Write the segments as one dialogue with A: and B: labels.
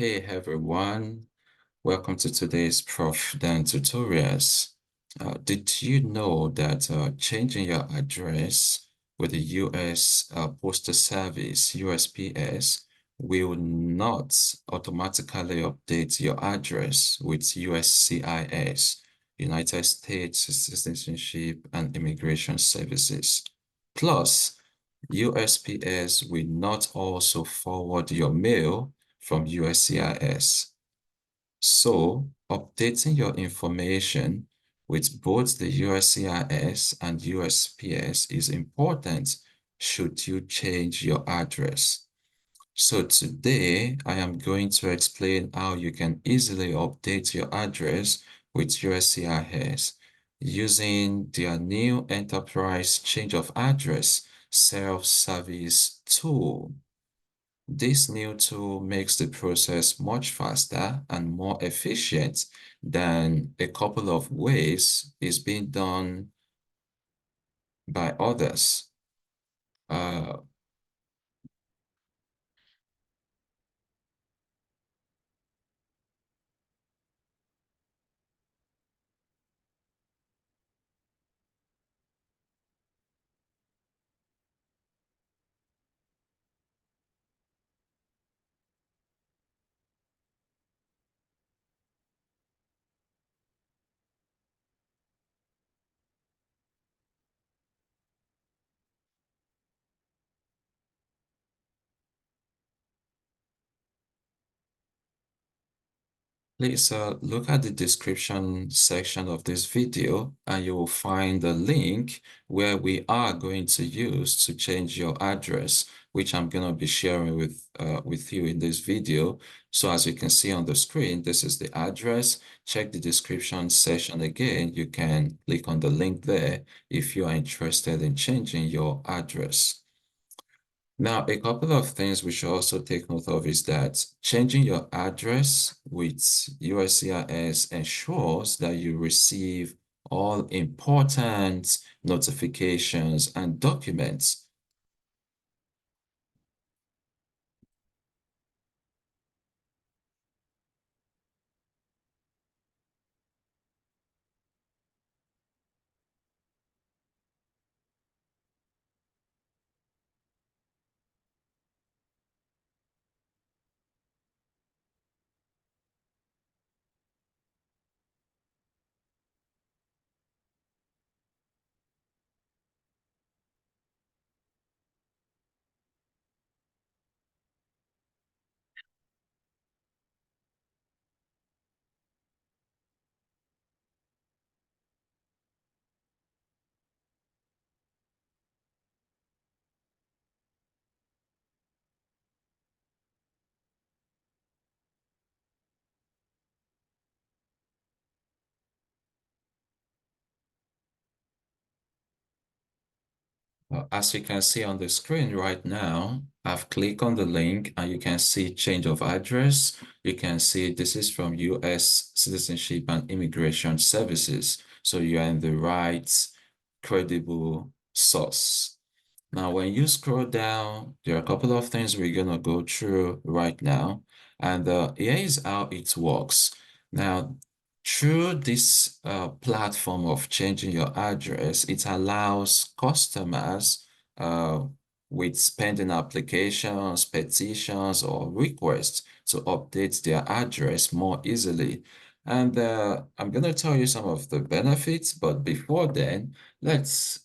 A: Hey everyone, welcome to today's Prof. Dan tutorials. Did you know that changing your address with the US Postal Service, USPS, will not automatically update your address with USCIS, United States Citizenship and Immigration Services. Plus, USPS will not also forward your mail from USCIS. So, updating your information with both the USCIS and USPS is important should you change your address. So today, I am going to explain how you can easily update your address with USCIS using their new Enterprise Change of Address self-service tool. This new tool makes the process much faster and more efficient than a couple of ways it's being done by others. Uh, Please look at the description section of this video and you will find the link where we are going to use to change your address, which I'm going to be sharing with you in this video. So as you can see on the screen, this is the address. Check the description section again. You can click on the link there if you are interested in changing your address. Now, a couple of things we should also take note of is that changing your address with USCIS ensures that you receive all important notifications and documents. As you can see on the screen right now, I've clicked on the link and you can see change of address. You can see this is from US Citizenship and Immigration Services. So you are in the right credible source. Now, when you scroll down, there are a couple of things we're going to go through right now. And here is how it works. Now, through this platform of changing your address, it allows customers with pending applications, petitions, or requests to update their address more easily. And I'm going to tell you some of the benefits, but before then, let's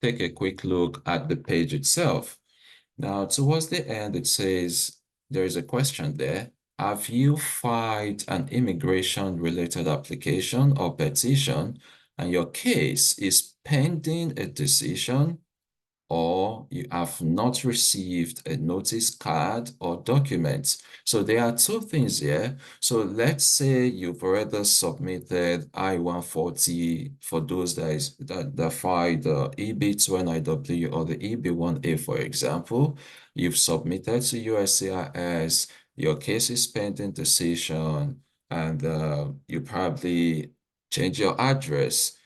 A: take a quick look at the page itself. Now, towards the end, it says there is a question there. Have you filed an immigration-related application or petition, and your case is pending a decision, or you have not received a notice card or document? So there are two things here. So let's say you've already submitted I-140 for those that filed the EB-2NIW or the EB-1A, for example. You've submitted to USCIS, your case is pending decision, and you probably change your address,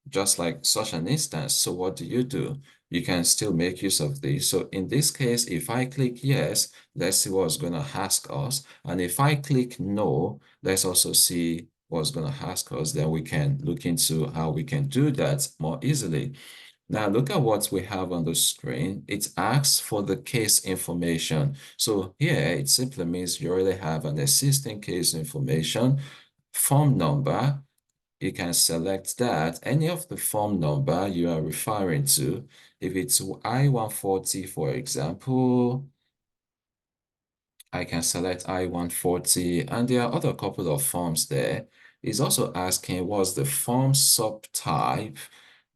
A: just like such an instance. So what do? you can still make use of this. So in this case, if I click yes, let's see what's going to ask us. And if I click no, let's also see what's going to ask us. Then we can look into how we can do that more easily. Now look at what we have on the screen. It asks for the case information. So here it simply means you already have an existing case information, form number. You can select that, any of the form number you are referring to. If it's I-140, for example, I can select I-140, and there are other couple of forms there. It's also asking what's the form subtype.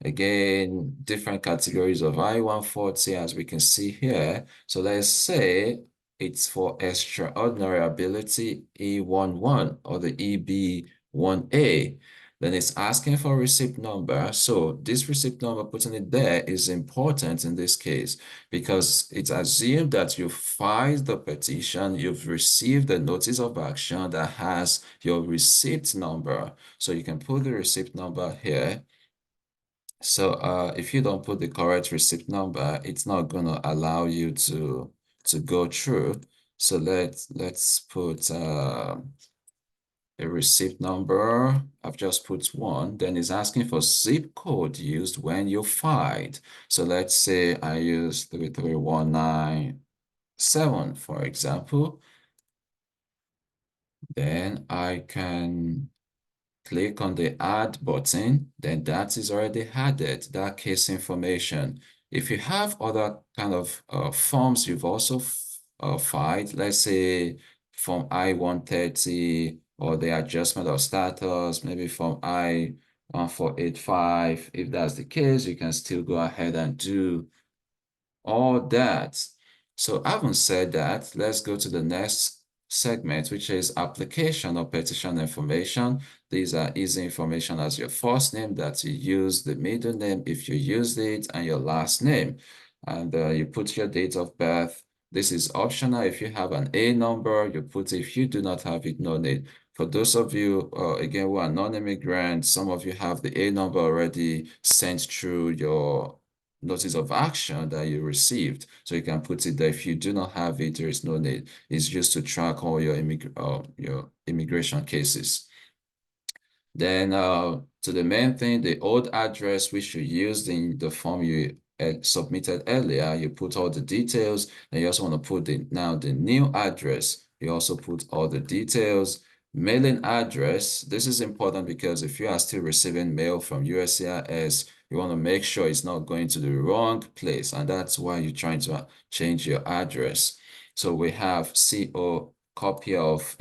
A: Again, different categories of I-140 as we can see here. So let's say it's for extraordinary ability E11 or the EB1A. Then it's asking for receipt number. So this receipt number, putting it there is important in this case because it's assumed that you filed the petition, you've received the notice of action that has your receipt number. So you can put the receipt number here. So if you don't put the correct receipt number, it's not going to allow you to go through. So let's put a receipt number. I've just put one. Then it's asking for zip code used when you filed. So let's say I use 33197, for example. Then I can click on the add button, then that is already added, that case information. If you have other kind of forms you've also filed, let's say from I-130 or the adjustment of status, maybe from I-1485, if that's the case, you can still go ahead and do all that. So having said that, let's go to the next segment, which is application or petition information. These are easy information as your first name that you use, the middle name if you used it, and your last name. And you put your date of birth. This is optional. If you have an A number, you put it. If you do not have it, no need. For those of you, again, who are non-immigrants, some of you have the A number already sent through your notice of action that you received. So you can put it there. If you do not have it, there is no need. It's just to track all your immigration cases. Then to the main thing, the old address which you used in the form you submitted earlier, you put all the details, and you also want to put now the new address. You also put all the details. Mailing address, this is important because if you are still receiving mail from USCIS, you want to make sure it's not going to the wrong place, and that's why you're trying to change your address. So we have CO copy of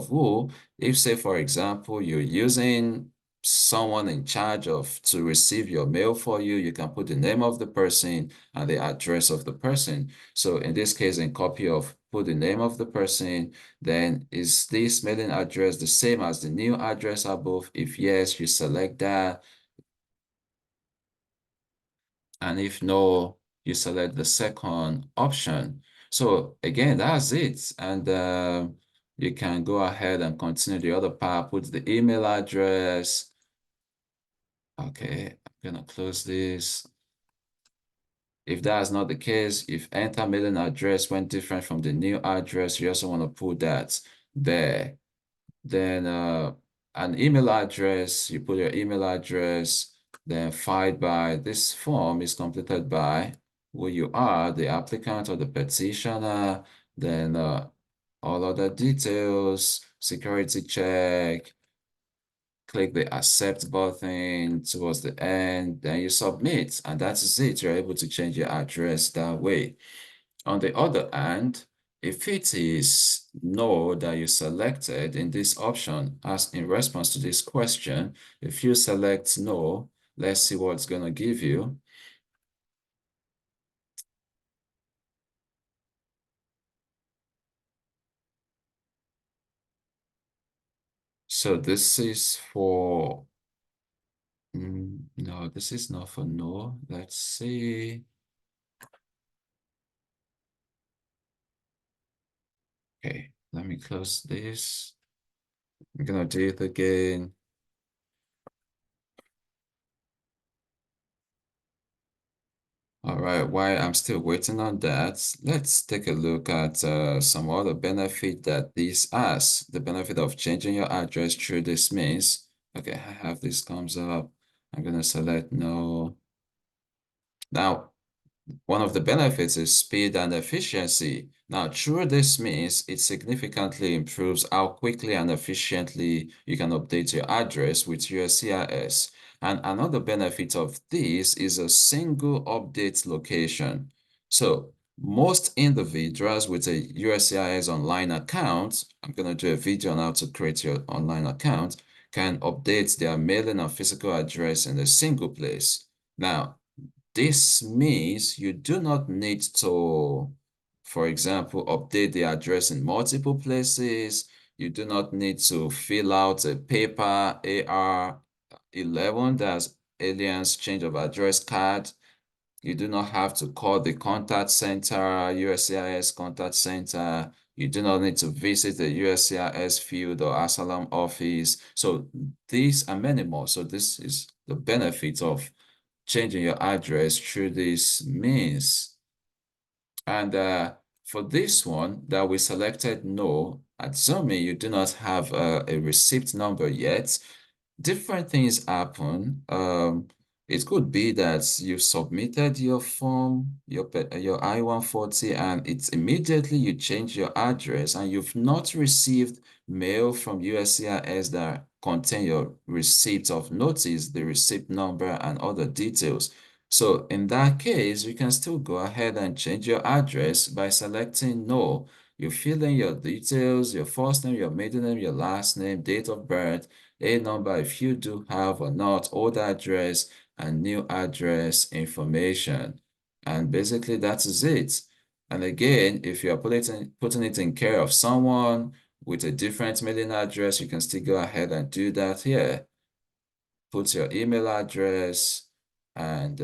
A: who. If, say, for example, you're using someone in charge of to receive your mail for you, you can put the name of the person and the address of the person. So in this case, in copy of, put the name of the person. Then is this mailing address the same as the new address above? If yes, you select that. And if no, you select the second option. So again, that's it. And you can go ahead and continue the other part, put the email address. Okay, I'm gonna close this. If that's not the case, if enter mailing address went different from the new address, you also want to put that there. Then an email address, you put your email address, then filed by, this form is completed by who you are, the applicant or the petitioner, then all other details, security check, click the accept button towards the end, then you submit, and that is it. You're able to change your address that way. On the other hand, if it is no that you selected in this option, as in response to this question, if you select no, let's see what it's going to give you. So this is for, no, this is not for no. Let's see. Okay, let me close this. I'm going to do it again. All right, while I'm still waiting on that, let's take a look at some other benefit that this has. The benefit of changing your address through this means. Okay, I have this comes up. I'm gonna select no. Now, one of the benefits is speed and efficiency. Now, through this means it significantly improves how quickly and efficiently you can update your address with USCIS. And another benefit of this is a single update location. So most individuals with a USCIS online account, I'm going to do a video on how to create your online account, can update their mailing and physical address in a single place. Now, this means you do not need to, for example, update the address in multiple places. You do not need to fill out a paper AR-11, that's aliens change of address card. You do not have to call the contact center, USCIS contact center. You do not need to visit the USCIS field or asylum office. So these and many more. So this is the benefit of changing your address through this means. And for this one that we selected no, assuming you do not have a receipt number yet, different things happen. It could be that you submitted your form, your I-140, and it's immediately you change your address and you've not received mail from USCIS that contain your receipt of notice, the receipt number, and other details. So in that case, you can still go ahead and change your address by selecting no. You fill in your details, your first name, your middle name, your last name, date of birth, a number if you do have or not, old address, and new address information. And basically that is it. And again, if you are putting it in care of someone with a different mailing address, you can still go ahead and do that here. Put your email address, and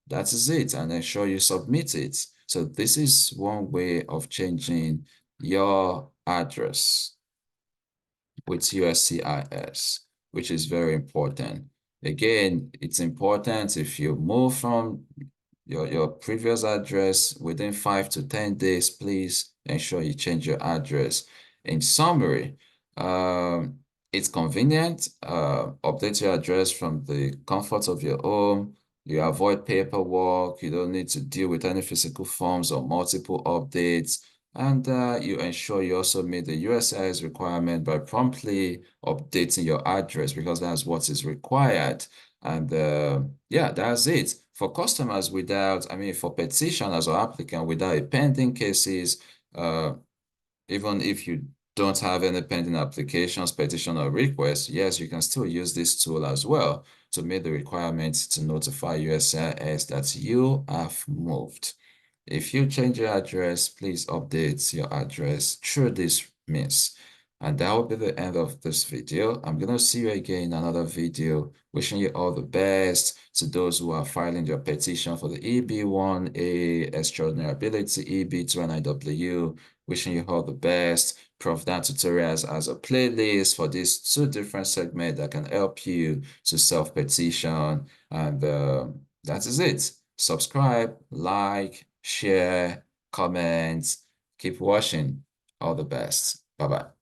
A: that is it. And ensure you submit it. So this is one way of changing your address with USCIS, which is very important. Again, it's important if you move from your previous address within 5 to 10 days, please ensure you change your address. In summary, it's convenient. Update your address from the comfort of your home. You avoid paperwork. You don't need to deal with any physical forms or multiple updates. And you ensure you also meet the USCIS requirement by promptly updating your address because that's what is required. And yeah, that's it. For customers without, I mean, for petitioners or applicant without a pending cases, even if you don't have any pending applications, petition, or requests, yes, you can still use this tool as well to meet the requirements to notify USCIS that you have moved. If you change your address, please update your address through this means. And that will be the end of this video. I'm going to see you again in another video. Wishing you all the best. To those who are filing your petition for the EB1A Extraordinary Ability, EB29W, wishing you all the best. Prof. Dan Tutorials has a playlist for these two different segments that can help you to self-petition. And that is it. Subscribe, like, share, comment, keep watching. All the best. Bye-bye.